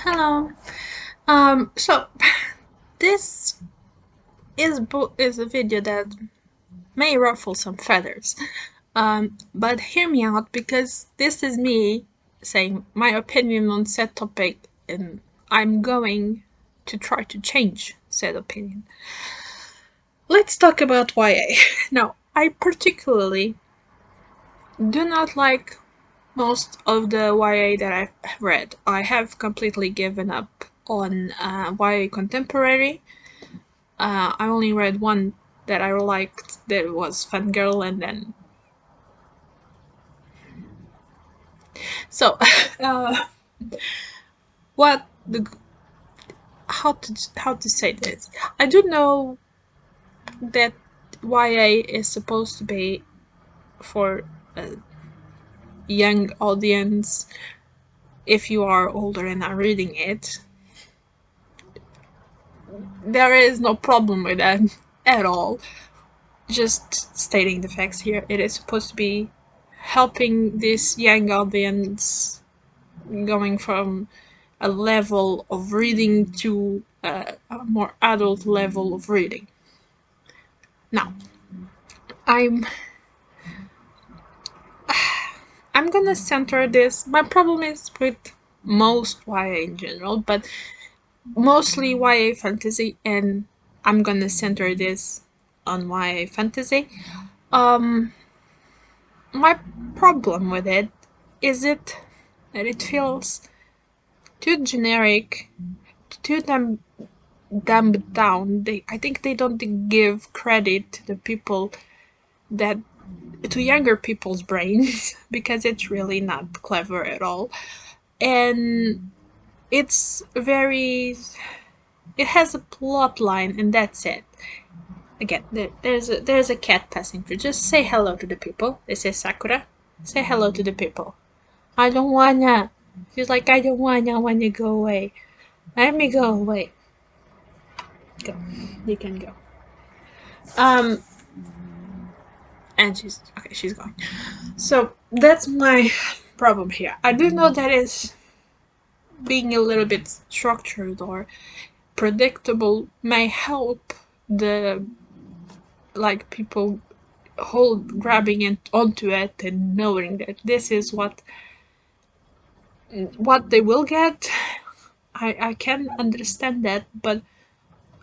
Hello. So this is a video that may ruffle some feathers. But hear me out because this is me saying my opinion on said topic, and I'm going to try to change said opinion. Let's talk about YA. Now, I particularly do not like most of the YA that I've read. I have completely given up on YA contemporary. I only read one that I liked that was Fangirl, and then so uh, what the how to say this? I do know that YA is supposed to be for a young audience. If you are older and are reading it, there is no problem with that at all. Just stating the facts here. It is supposed to be helping this young audience going from a level of reading to a more adult level of reading. Now, I'm I'm gonna center this. My problem is with most YA in general, but mostly YA fantasy, and I'm gonna center this on YA fantasy. Um, my problem with it is that it feels too generic, too dumbed down. I think they don't give credit to the people that to younger people's brains because it's really not clever at all, and it's very it has a plot line and that's it. Again, there's a cat passing through. Just say hello to the people. This is Sakura. Say hello to the people. I don't wanna. She's like, I don't wanna. I wanna go away. Let me go away. Go. You can go. Um, and she's okay. She's gone. So that's my problem here. I do know that is being a little bit structured or predictable may help the like people hold grabbing it onto it and knowing that this is what they will get. I can understand that, but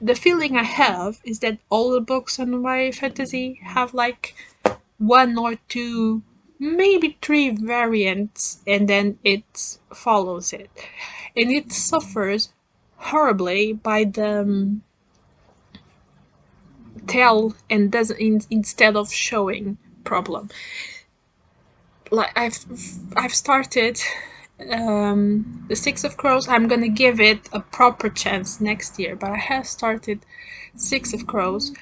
the feeling I have is that all the books on YA fantasy have like one or two, maybe three variants, and then it follows it. And it suffers horribly by the tell and doesn't instead of showing problem. Like I've started the Six of Crows. I'm gonna give it a proper chance next year, but I have started Six of Crows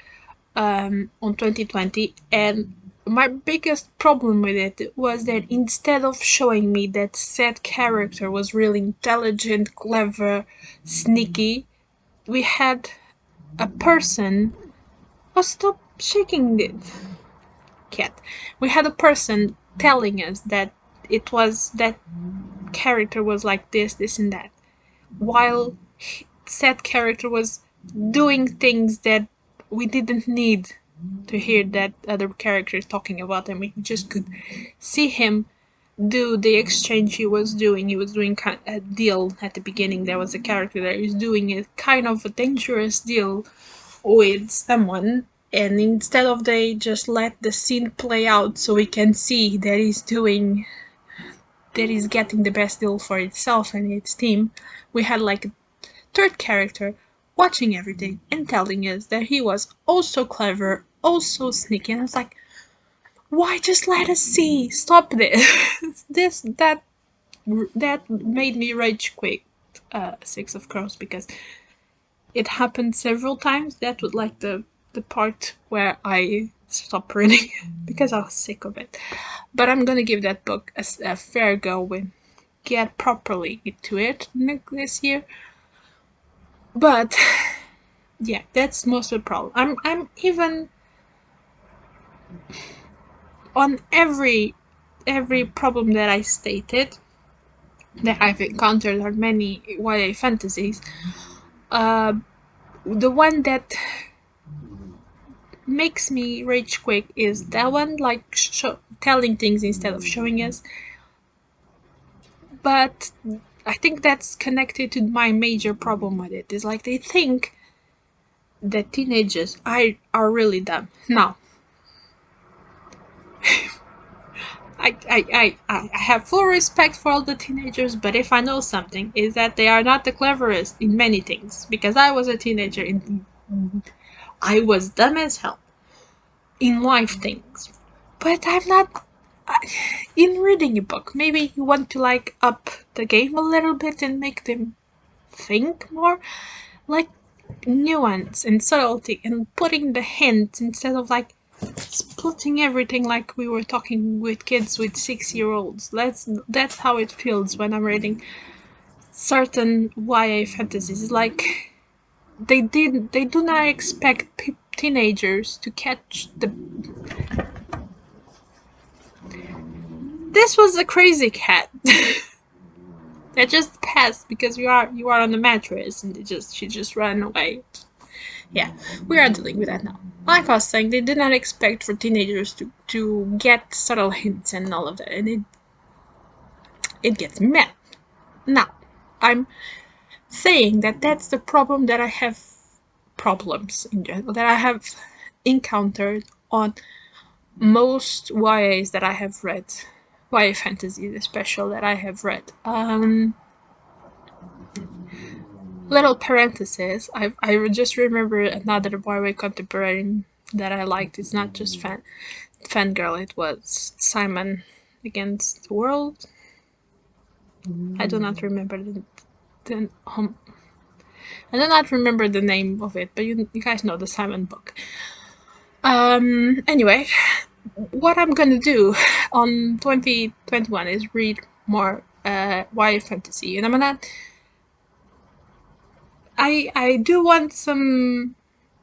on 2020, and my biggest problem with it was that instead of showing me that said character was really intelligent, clever, sneaky, we had a person. Oh, stop shaking it, cat. We had a person telling us that it was that character was like this, and that, while said character was doing things that we didn't need to hear that other characters talking about, and we just could see him do the exchange he was doing. He was doing a deal at the beginning. There was a character that was doing a kind of a dangerous deal with someone, and instead of they just let the scene play out so we can see that he's getting the best deal for itself and its team, we had like a third character watching everything and telling us that he was also clever, also sneaky. And I was like, why just let us see? Stop this. That made me rage quit Six of Crows, because it happened several times. That was like the part where I stopped reading because I was sick of it. But I'm gonna give that book a fair go and get properly into it this year. But yeah, that's most of the problem. I'm even on every problem that I stated. that I've encountered are many YA fantasies. The one that makes me rage quick is that one, like telling things instead of showing us. But I think that's connected to my major problem with it. Is like they think that teenagers are really dumb. Now, I have full respect for all the teenagers, but if I know something, is that they are not the cleverest in many things. Because I was a teenager and I was dumb as hell in life things. But I'm not. In reading a book, maybe you want to like up the game a little bit and make them think more, like nuance and subtlety, and putting the hints instead of like splitting everything like we were talking with kids with 6-year-olds. That's how it feels when I'm reading certain YA fantasies. Like they do not expect teenagers to catch the. This was a crazy cat. That just passed because you are on the mattress and she just ran away. Yeah, we are dealing with that now. Like I was saying, they did not expect for teenagers to get subtle hints and all of that, and it gets me mad. Now, I'm saying that that's the problem that I have problems in general that I have encountered on most YAs that I have read, YA fantasies especially that I have read. Little parenthesis, I just remember another YA contemporary that I liked. It's not just fangirl, it was Simon Against the World. I do not remember I do not remember the name of it, but you guys know the Simon book. Anyway, what I'm gonna do on 2021 is read more YA fantasy, and I do want some.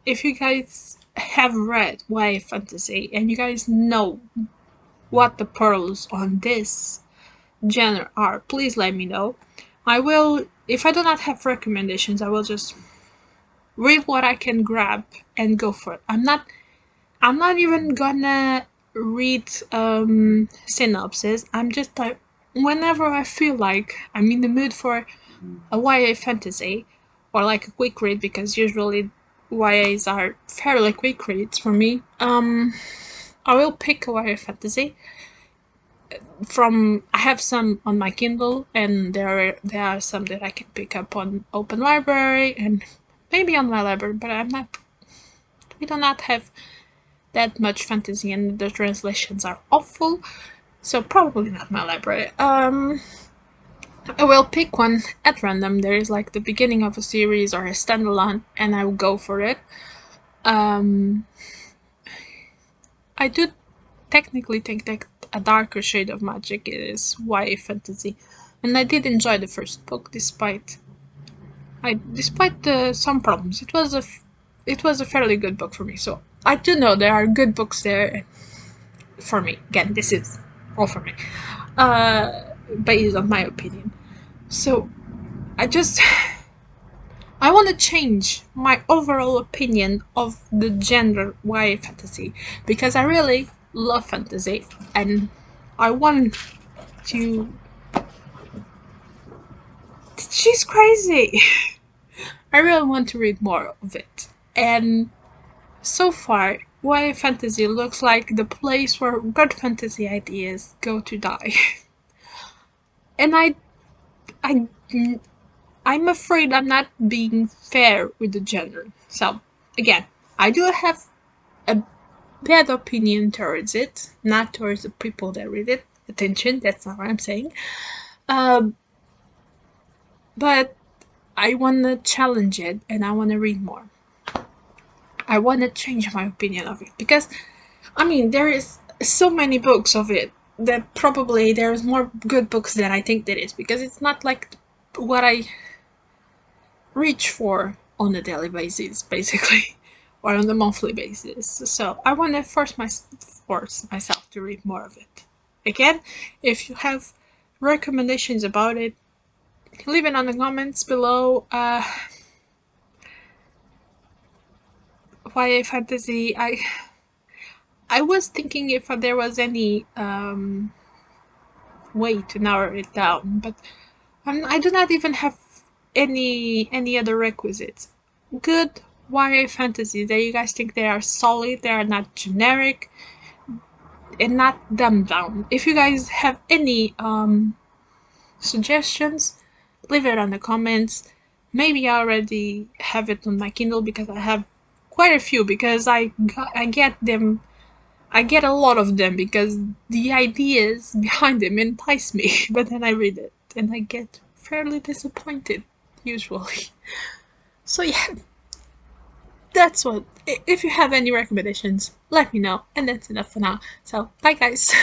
If you guys have read YA fantasy and you guys know what the pearls on this genre are, please let me know. I will, if I do not have recommendations, I will just read what I can grab and go for it. I'm not even gonna read synopsis. I'm just like, whenever I feel like I'm in the mood for a YA fantasy or like a quick read, because usually YAs are fairly quick reads for me. I will pick a YA fantasy from. I have some on my Kindle, and there are some that I can pick up on Open Library and maybe on my library. But we do not have that much fantasy, and the translations are awful, so probably not my library. I will pick one at random. There is like the beginning of a series or a standalone, and I will go for it. I do technically think that A Darker Shade of Magic is YA fantasy, and I did enjoy the first book despite some problems. It was a fairly good book for me. So I do know there are good books there for me. Again, this is all for me, based on my opinion. So I want to change my overall opinion of the genre YA fantasy, because I really love fantasy and I want to. She's crazy. I really want to read more of it, and so far YA fantasy looks like the place where good fantasy ideas go to die. And I'm afraid I'm not being fair with the genre. So again, I do have a bad opinion towards it, not towards the people that read it. Attention, that's not what I'm saying. But I want to challenge it, and I want to read more. I want to change my opinion of it, because, I mean, there is so many books of it that probably there's more good books than I think there is, because it's not like what I reach for on a daily basis, basically, or on a monthly basis. So I want to force myself to read more of it. Again, if you have recommendations about it, leave it on the comments below. YA fantasy. I was thinking if there was any way to narrow it down, but I do not even have any other requisites. Good YA fantasy that you guys think they are solid, they are not generic, and not dumbed down. If you guys have any suggestions, leave it on the comments. Maybe I already have it on my Kindle because I have quite a few because I get them. I get a lot of them because the ideas behind them entice me, but then I read it and I get fairly disappointed usually. So yeah, that's what. If you have any recommendations, let me know. And that's enough for now. So bye guys.